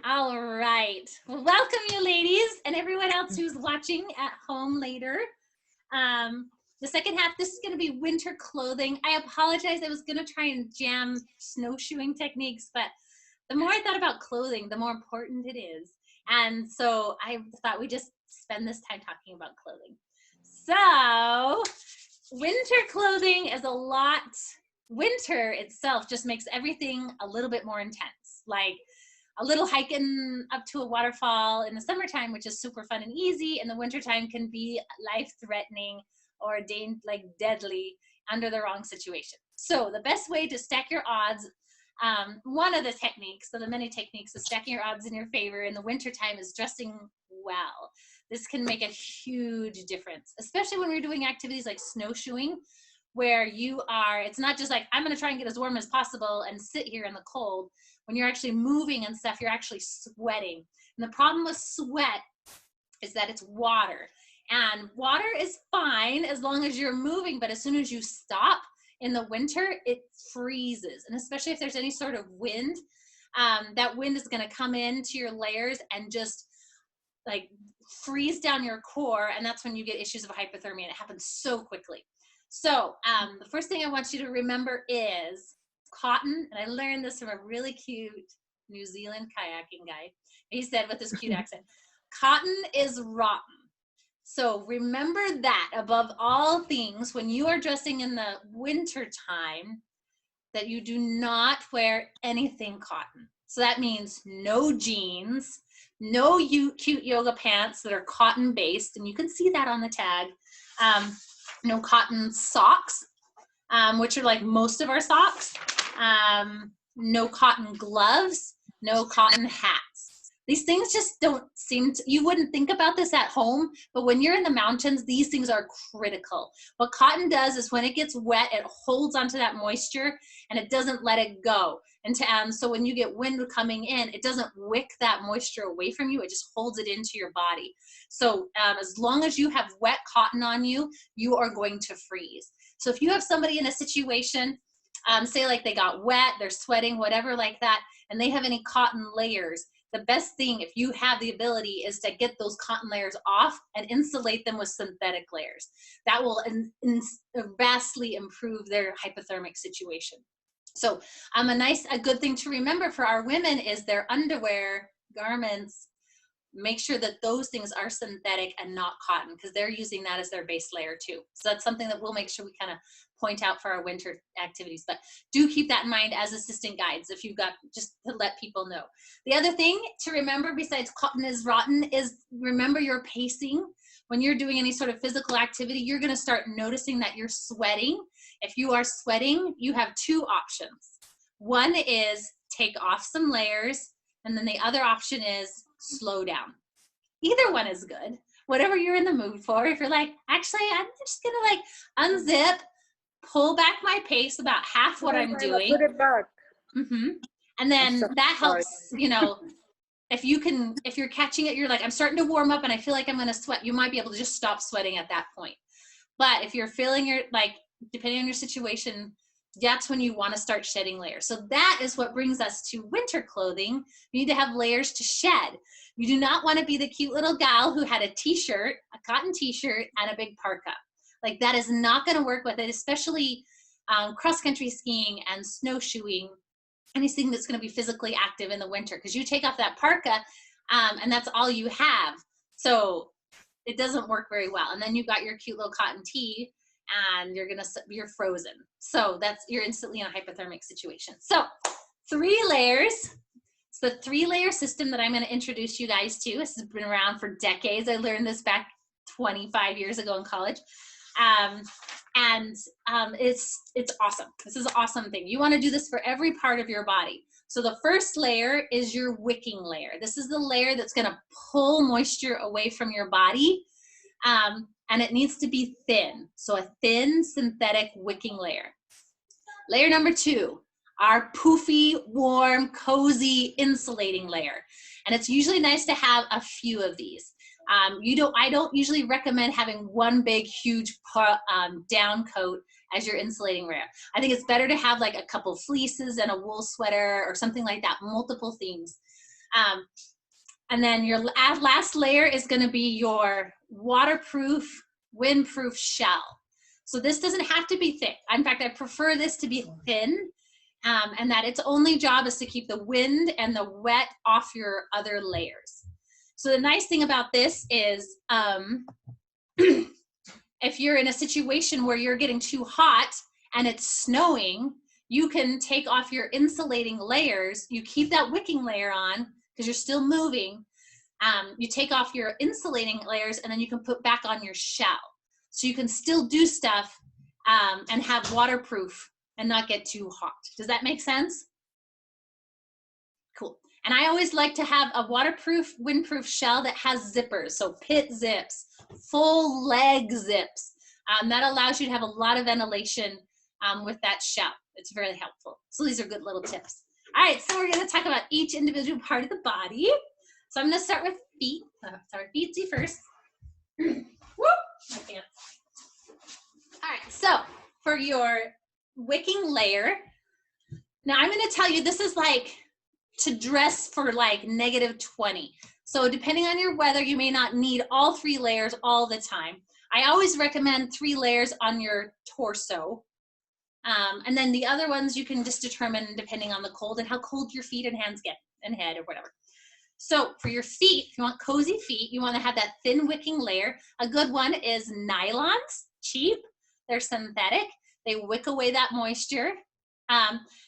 All right. Well, welcome you ladies and everyone else who's watching at home later. The second half, this is going to be winter clothing. I apologize. I was going to try and jam snowshoeing techniques, but the more I thought about clothing, the more important it is. And so I thought we'd just spend this time talking about clothing. So winter clothing is a lot. Winter itself just makes everything a little bit more intense. Like a little hiking up to a waterfall in the summertime, which is super fun and easy, in the wintertime can be life-threatening or deadly under the wrong situation. So the best way to stack your odds, one of the techniques, so the many techniques of stacking your odds in your favor in the wintertime is dressing well. This can make a huge difference, especially when we're doing activities like snowshoeing, where it's not just like, I'm gonna try and get as warm as possible and sit here in the cold. When you're actually moving and stuff, you're actually sweating. And the problem with sweat is that it's water. And water is fine as long as you're moving, but as soon as you stop in the winter, it freezes. And especially if there's any sort of wind, that wind is gonna come into your layers and just like freeze down your core. And that's when you get issues of hypothermia. And it happens so quickly. So the first thing I want you to remember is cotton. And I learned this from a really cute New Zealand kayaking guy. He said with his cute accent, cotton is rotten. So remember that above all things, when you are dressing in the winter time, that you do not wear anything cotton. So that means no jeans, no cute yoga pants that are cotton based. And you can see that on the tag. No cotton socks, which are like most of our socks. No cotton gloves, no cotton hats. These things just don't seem to, you wouldn't think about this at home, but when you're in the mountains, these things are critical. What cotton does is when it gets wet, it holds onto that moisture and it doesn't let it go. And so when you get wind coming in, it doesn't wick that moisture away from you, it just holds it into your body. So as long as you have wet cotton on you, you are going to freeze. So if you have somebody in a situation, say like they got wet, they're sweating, whatever like that, and they have any cotton layers, the best thing, if you have the ability, is to get those cotton layers off and insulate them with synthetic layers. That will vastly improve their hypothermic situation. So a good thing to remember for our women is their underwear, garments, make sure that those things are synthetic and not cotton, because they're using that as their base layer too. So that's something that we'll make sure we kind of point out for our winter activities, but do keep that in mind as assistant guides if you've got, just to let people know. The other thing to remember besides cotton is rotten is remember your pacing. When you're doing any sort of physical activity, you're going to start noticing that you're sweating. If you are sweating, you have two options. One is take off some layers, and then the other option is slow down. Either one is good, whatever you're in the mood for. If you're like, actually, I'm just gonna like unzip, pull back my pace about half what I'm doing. Put it back. And then that helps, you know, if you're catching it, you're like, I'm starting to warm up and I feel like I'm gonna sweat, you might be able to just stop sweating at that point. But if you're feeling depending on your situation, that's when you want to start shedding layers. So that is what brings us to winter clothing. You need to have layers to shed. You do not want to be the cute little gal who had a t-shirt, a cotton t-shirt, and a big parka. Like that is not going to work with it, especially cross-country skiing and snowshoeing, anything that's going to be physically active in the winter, because you take off that parka and that's all you have. So it doesn't work very well. And then you've got your cute little cotton tee, and you're frozen. So you're instantly in a hypothermic situation. So 3 layers. It's the 3-layer system that I'm going to introduce you guys to. This has been around for decades. I learned this back 25 years ago in college. It's awesome. This is an awesome thing. You want to do this for every part of your body. So the first layer is your wicking layer. This is the layer that's going to pull moisture away from your body. And it needs to be thin. So a thin synthetic wicking layer. Layer number 2, our poofy, warm, cozy insulating layer. And it's usually nice to have a few of these. I don't usually recommend having one big, huge down coat as your insulating layer. I think it's better to have like a couple fleeces and a wool sweater or something like that, multiple things. And then your last layer is going to be your waterproof, windproof shell. So this doesn't have to be thick. In fact, I prefer this to be thin, and that its only job is to keep the wind and the wet off your other layers. So the nice thing about this is if you're in a situation where you're getting too hot and it's snowing, you can take off your insulating layers. You keep that wicking layer on because you're still moving. You take off your insulating layers and then you can put back on your shell. So you can still do stuff and have waterproof and not get too hot. Does that make sense? Cool. And I always like to have a waterproof, windproof shell that has zippers. So pit zips, full leg zips. That allows you to have a lot of ventilation with that shell. It's very helpful. So these are good little tips. All right, so we're gonna talk about each individual part of the body. So I'm gonna start with feet. Sorry, feetsy first. Woo! My pants. All right, so for your wicking layer, now I'm gonna tell you this is like to dress for like -20. So depending on your weather, you may not need all 3 layers all the time. I always recommend 3 layers on your torso. And then the other ones you can just determine depending on the cold and how cold your feet and hands get and head or whatever. So for your feet, if you want cozy feet, you want to have that thin wicking layer. A good one is nylons, cheap. They're synthetic. They wick away that moisture.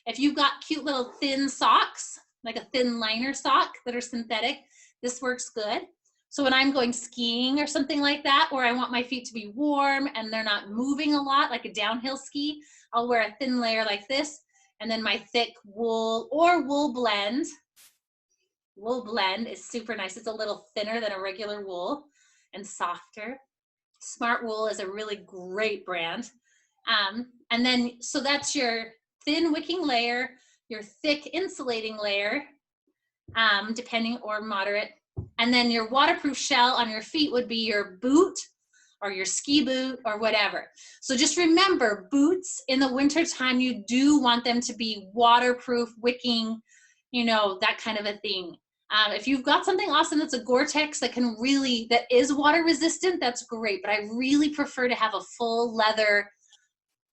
If you've got cute little thin socks, like a thin liner sock that are synthetic, this works good. So when I'm going skiing or something like that, where I want my feet to be warm and they're not moving a lot, like a downhill ski, I'll wear a thin layer like this, and then my thick wool or wool blend. Wool blend is super nice. It's a little thinner than a regular wool and softer. Smart Wool is a really great brand. And then, so that's your thin wicking layer, your thick insulating layer, depending, or moderate. And then your waterproof shell on your feet would be your boot or your ski boot or whatever. So just remember, boots in the wintertime, you do want them to be waterproof, wicking, you know, that kind of a thing. If you've got something awesome that's a Gore-Tex that can really, that is water resistant, that's great. But I really prefer to have a full leather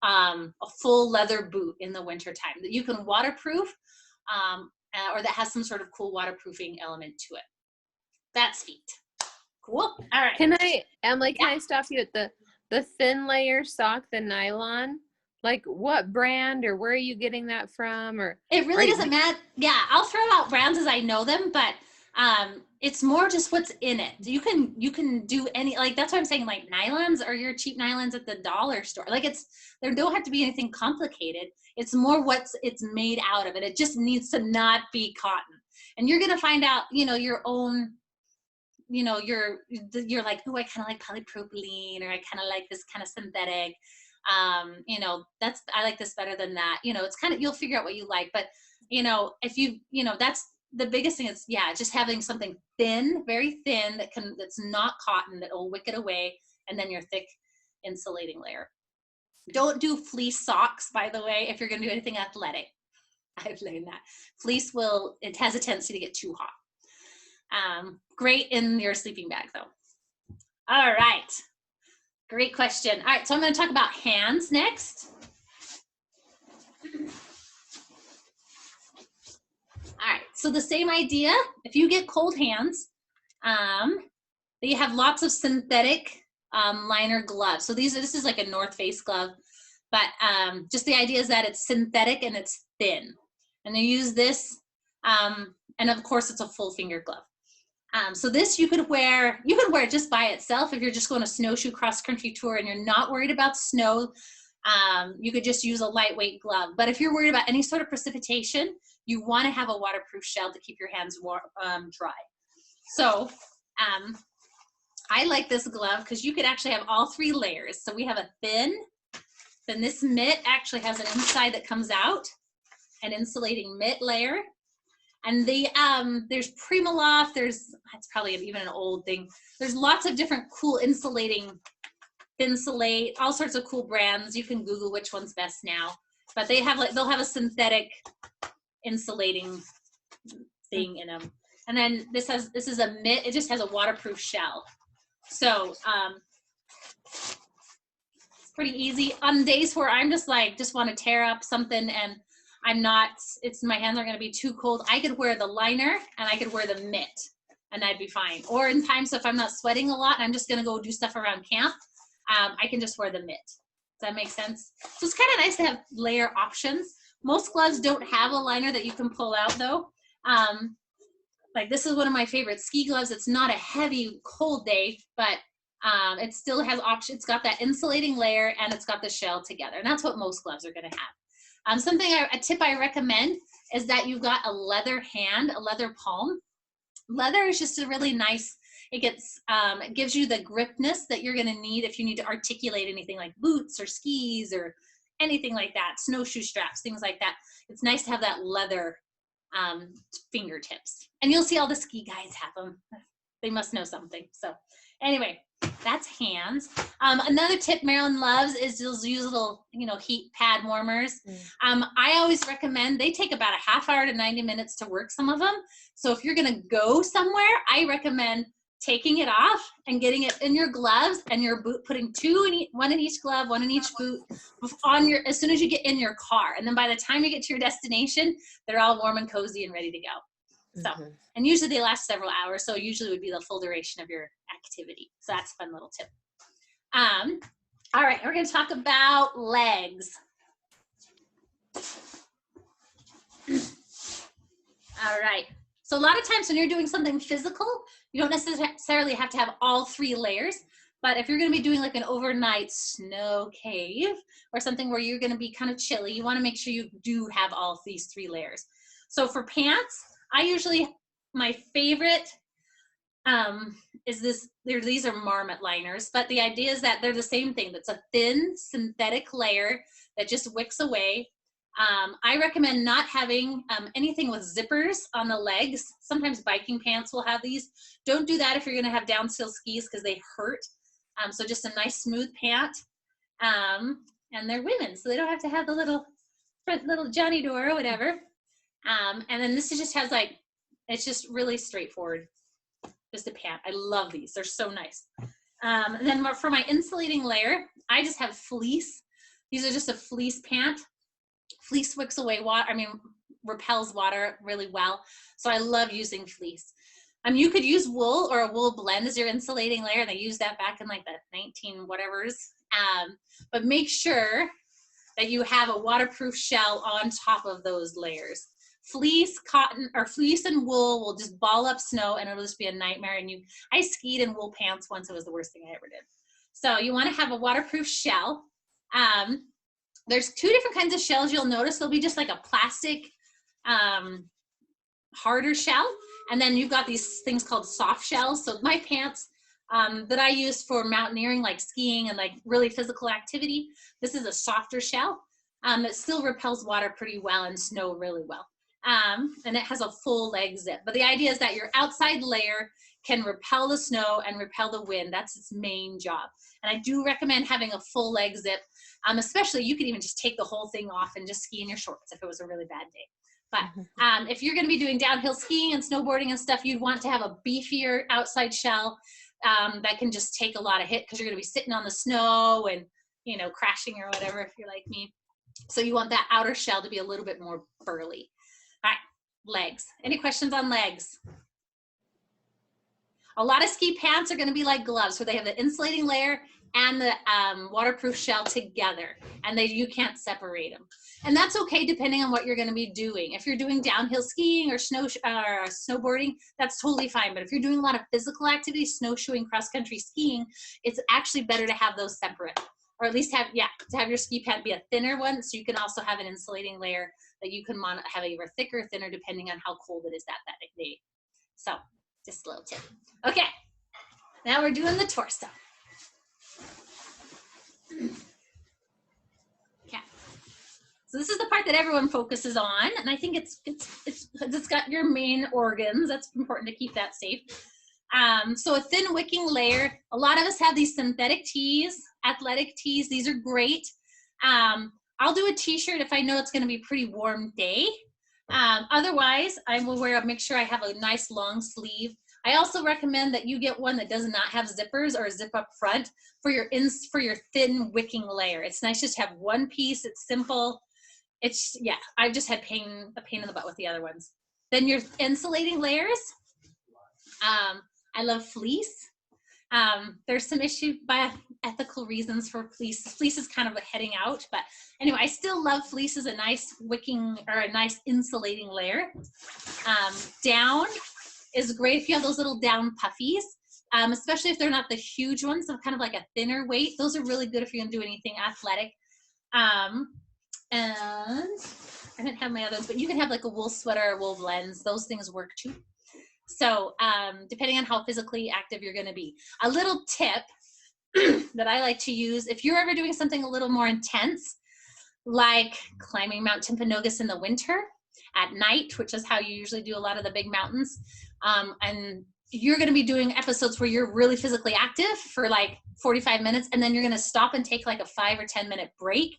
boot in the wintertime that you can waterproof or that has some sort of cool waterproofing element to it. That's feet. Cool. All right. Emily, can I stop you at the thin layer sock, the nylon? Like what brand or where are you getting that from? Or it really doesn't matter. Yeah, I'll throw out brands as I know them, but it's more just what's in it. You can do any, like that's what I'm saying, like nylons or your cheap nylons at the dollar store. Like there don't have to be anything complicated. It's more it's made out of it. It just needs to not be cotton. And you're gonna find out, you know, your own, you know, you're like, oh, I kind of like polypropylene, or I kind of like this kind of synthetic. You know, I like this better than that. You know, it's kind of, you'll figure out what you like. But, you know, if you know, that's the biggest thing is, yeah, just having something thin, very thin that's not cotton, that will wick it away. And then your thick insulating layer. Don't do fleece socks, by the way, if you're going to do anything athletic. I've learned that. Fleece it has a tendency to get too hot. Great in your sleeping bag though. All right. Great question. All right, so I'm going to talk about hands next. All right, so the same idea. If you get cold hands, they have lots of synthetic liner gloves. So this is like a North Face glove, but just the idea is that it's synthetic and it's thin. And they use this, and of course it's a full finger glove. So this you could wear it just by itself if you're just going to snowshoe cross country tour and you're not worried about snow. You could just use a lightweight glove. But if you're worried about any sort of precipitation, you want to have a waterproof shell to keep your hands dry. So I like this glove because you could actually have all 3 layers. So we have a then this mitt actually has an inside that comes out, an insulating mitt layer. And there's Primaloft, it's probably even an old thing. There's lots of different cool insulating Thinsulate, all sorts of cool brands. You can Google which one's best now. But they have they'll have a synthetic insulating thing in them. And then this is a mitt. It just has a waterproof shell. So it's pretty easy on days where I'm just want to tear up something and I'm not, my hands aren't going to be too cold. I could wear the liner and I could wear the mitt and I'd be fine. Or in times if I'm not sweating a lot and I'm just going to go do stuff around camp, I can just wear the mitt. Does that make sense? So it's kind of nice to have layer options. Most gloves don't have a liner that you can pull out though. Like this is one of my favorite ski gloves. It's not a heavy cold day, but it still has options. It's got that insulating layer and it's got the shell together. And that's what most gloves are going to have. A tip I recommend is that you've got a leather hand, a leather palm. Leather is just a really nice, it gives you the gripness that you're going to need if you need to articulate anything like boots or skis or anything like that, snowshoe straps, things like that. It's nice to have that leather fingertips. And you'll see all the ski guys have them. They must know something. So anyway, that's hands. Another tip Marilyn loves is to use little, heat pad warmers. I always recommend, they take about a half hour to 90 minutes to work, some of them. So if you're gonna go somewhere, I recommend taking it off and getting it in your gloves and your boot, putting one in each glove, one in each boot as soon as you get in your car. And then by the time you get to your destination, they're all warm and cozy and ready to go. So, and usually they last several hours. So usually would be the full duration of your activity. So that's a fun little tip. All right, we're gonna talk about legs. All right. So a lot of times when you're doing something physical, you don't necessarily have to have all 3 layers, but if you're gonna be doing like an overnight snow cave or something where you're gonna be kind of chilly, you wanna make sure you do have all these 3 layers. So for pants, my favorite these are marmot liners, but the idea is that they're the same thing. That's a thin synthetic layer that just wicks away. I recommend not having anything with zippers on the legs. Sometimes biking pants will have these. Don't do that if you're gonna have downhill skis because they hurt. So just a nice smooth pant. And they're women, so they don't have to have the little Johnny door or whatever. And then this just has it's just really straightforward. Just a pant. I love these. They're so nice. And then for my insulating layer, I just have fleece. These are just a fleece pant. Fleece wicks away water, repels water really well. So I love using fleece. You could use wool or a wool blend as your insulating layer. They use that back in like the 19 whatevers. But make sure that you have a waterproof shell on top of those layers. Fleece, cotton, or fleece and wool will just ball up snow and it'll just be a nightmare. And I skied in wool pants once. It was the worst thing I ever did. So you want to have a waterproof shell. There's 2 different kinds of shells. You'll notice there'll be just like a plastic, harder shell. And then you've got these things called soft shells. So my pants that I use for mountaineering, like skiing and like really physical activity, this is a softer shell. It still repels water pretty well and snow really well. And it has a full leg zip. But the idea is that your outside layer can repel the snow and repel the wind. That's its main job. And I do recommend having a full leg zip. Especially you could even just take the whole thing off and just ski in your shorts if it was a really bad day. But if you're going to be doing downhill skiing and snowboarding and stuff, you'd want to have a beefier outside shell that can just take a lot of hit because you're going to be sitting on the snow and, crashing or whatever if you're like me. So you want that outer shell to be a little bit more burly. All right, legs. Any questions on legs? A lot of ski pants are going to be like gloves where they have the insulating layer and the waterproof shell together, and you can't separate them. And that's okay depending on what you're going to be doing. If you're doing downhill skiing or snowboarding, that's totally fine. But if you're doing a lot of physical activity, snowshoeing, cross-country skiing, it's actually better to have those separate, or at least to have your ski pant be a thinner one, so you can also have an insulating layer that you can have either thicker or thinner depending on how cold it is that day. So just a little tip. Okay, now we're doing the torso. Okay, so this is the part that everyone focuses on, and I think it's got your main organs. That's important to keep that safe. So a thin wicking layer, a lot of us have these synthetic tees, athletic tees. These are great. I'll do a t-shirt if I know it's going to be a pretty warm day. Otherwise, I will make sure I have a nice long sleeve. I also recommend that you get one that does not have zippers or a zip up front for your thin wicking layer. It's nice just to have one piece. It's simple. It's, yeah, I've just had a pain in the butt with the other ones. Then your insulating layers. I love fleece. There's some issue by ethical reasons for fleece. Fleece is kind of a heading out, but anyway, I still love fleece as a nice wicking or a nice insulating layer. Down is great if you have those little down puffies, especially if they're not the huge ones, so kind of like a thinner weight. Those are really good if you're gonna do anything athletic. And I didn't have my others, but you can have like a wool sweater or wool blends. Those things work too. So depending on how physically active you're going to be. A little tip that I like to use, if you're ever doing something a little more intense, like climbing Mount Timpanogos in the winter at night, which is how you usually do a lot of the big mountains, and you're going to be doing episodes where you're really physically active for like 45 minutes, and then you're going to stop and take like a 5 or 10 minute break.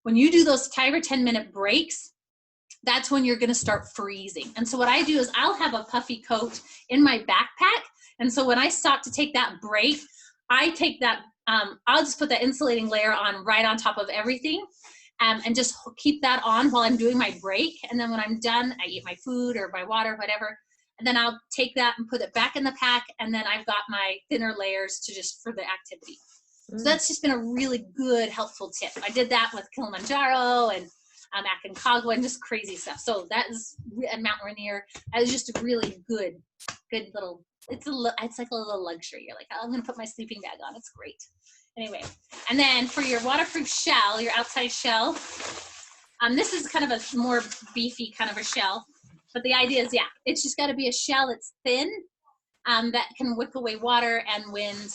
When you do those 5 or 10 minute breaks, that's when you're going to start freezing. And so what I do is I'll have a puffy coat in my backpack. And so when I stop to take that break, I take that, I'll just put that insulating layer on right on top of everything, and just keep that on while I'm doing my break. And then when I'm done, I eat my food or my water, whatever. And then I'll take that and put it back in the pack. And then I've got my thinner layers to just for the activity. So that's just been a really good, helpful tip. I did that with Kilimanjaro and Aconcagua and just crazy stuff. So that is, and Mount Rainier, that is just a really good little, it's like a little luxury. You're like, oh, I'm going to put my sleeping bag on. It's great. Anyway, and then for your waterproof shell, your outside shell, this is kind of a more beefy kind of a shell. But the idea is, yeah, it's just got to be a shell that's thin, that can wick away water and wind.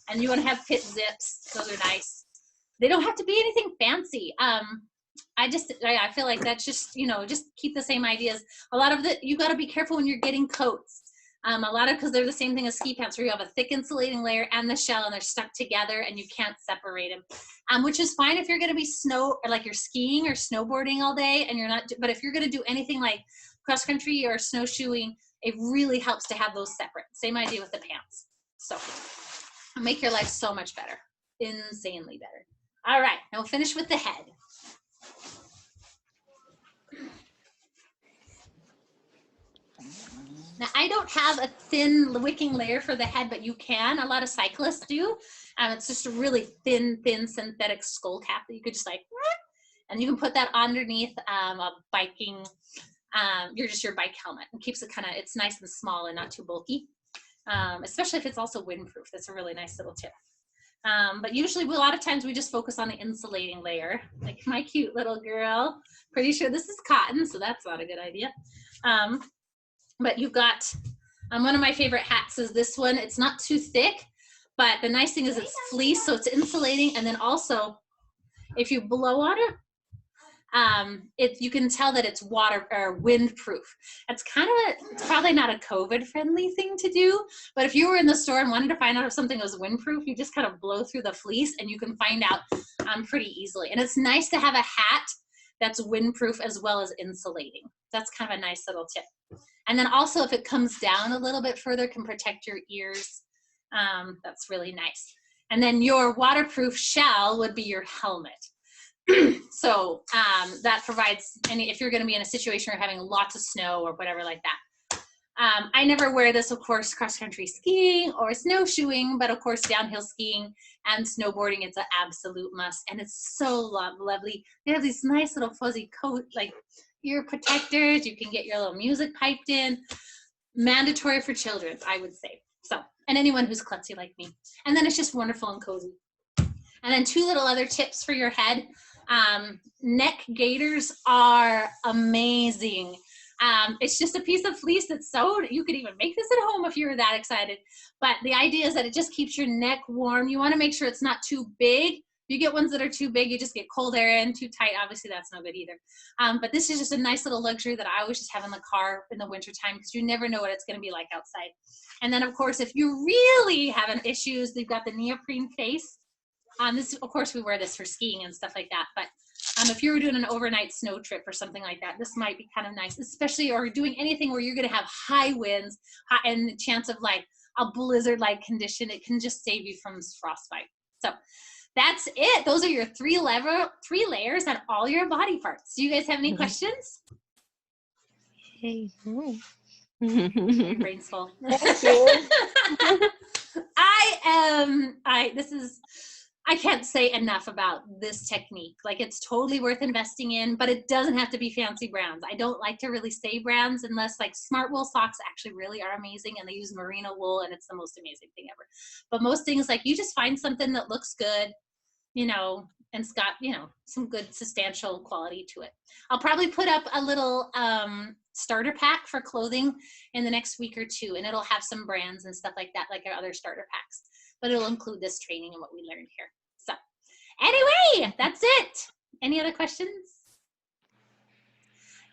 And you want to have pit zips. Those are nice. They don't have to be anything fancy. I feel like that's just, just keep the same ideas. A lot of you got to be careful when you're getting coats. Because they're the same thing as ski pants, where you have a thick insulating layer and the shell, and they're stuck together and you can't separate them, which is fine if you're going to be like you're skiing or snowboarding all day and you're not, but if you're going to do anything like cross country or snowshoeing, it really helps to have those separate. Same idea with the pants. So make your life so much better, insanely better. All right, now we'll finish with the head. Now, I don't have a thin wicking layer for the head, but you can. A lot of cyclists do. It's just a really thin synthetic skull cap that you could just like, and you can put that underneath a biking, your bike helmet. It keeps it it's nice and small and not too bulky, especially if it's also windproof. That's a really nice little tip. But usually a lot of times we just focus on the insulating layer, like my cute little girl. Pretty sure this is cotton, so that's not a good idea. But you've got, one of my favorite hats is this one. It's not too thick, but the nice thing is it's fleece, so it's insulating. And then also, if you blow on it, you can tell that it's water or windproof. It's it's probably not a COVID-friendly thing to do, but if you were in the store and wanted to find out if something was windproof, you just kind of blow through the fleece and you can find out pretty easily. And it's nice to have a hat that's windproof as well as insulating. That's kind of a nice little tip. And then also if it comes down a little bit further, can protect your ears. That's really nice. And then your waterproof shell would be your helmet. So that provides if you're going to be in a situation where you're having lots of snow or whatever like that. I never wear this, of course, cross-country skiing or snowshoeing, but of course downhill skiing and snowboarding, it's an absolute must. And it's so lovely. They have these nice little fuzzy coat, like ear protectors. You can get your little music piped in. Mandatory for children, I would say. So, and anyone who's klutzy like me. And then it's just wonderful and cozy. And then 2 little other tips for your head. Neck gaiters are amazing. It's just a piece of fleece that's sewed. You could even make this at home if you were that excited. But the idea is that it just keeps your neck warm. You want to make sure it's not too big you get ones that are too big, you just get cold air in. Too tight, obviously that's no good either. But this is just a nice little luxury that I always just have in the car in the wintertime, because you never know what it's going to be like outside. And then of course, if you really having issues, they've got the neoprene face. This, of course, we wear this for skiing and stuff like that. But if you were doing an overnight snow trip or something like that, this might be kind of nice, especially, or doing anything where you're going to have high winds and the chance of like a blizzard-like condition. It can just save you from frostbite. So that's it. Those are your three layers on all your body parts. Do you guys have any questions? Hey. Your brain's full. Thank you. I can't say enough about this technique. Like, it's totally worth investing in, but it doesn't have to be fancy brands. I don't like to really say brands unless, like, Smart Wool socks actually really are amazing, and they use merino wool, and it's the most amazing thing ever. But most things, like, you just find something that looks good, you know, and it's got, you know, some good substantial quality to it. I'll probably put up a little starter pack for clothing in the next week or two, and it'll have some brands and stuff like that, like our other starter packs. But it'll include this training and what we learned here. So anyway, that's it. Any other questions?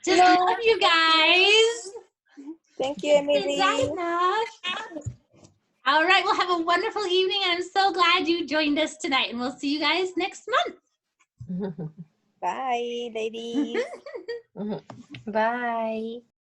Just love you guys. Thank you, Emily. Is that enough? All right, well, have a wonderful evening. I'm so glad you joined us tonight, and we'll see you guys next month. Bye, ladies. Bye.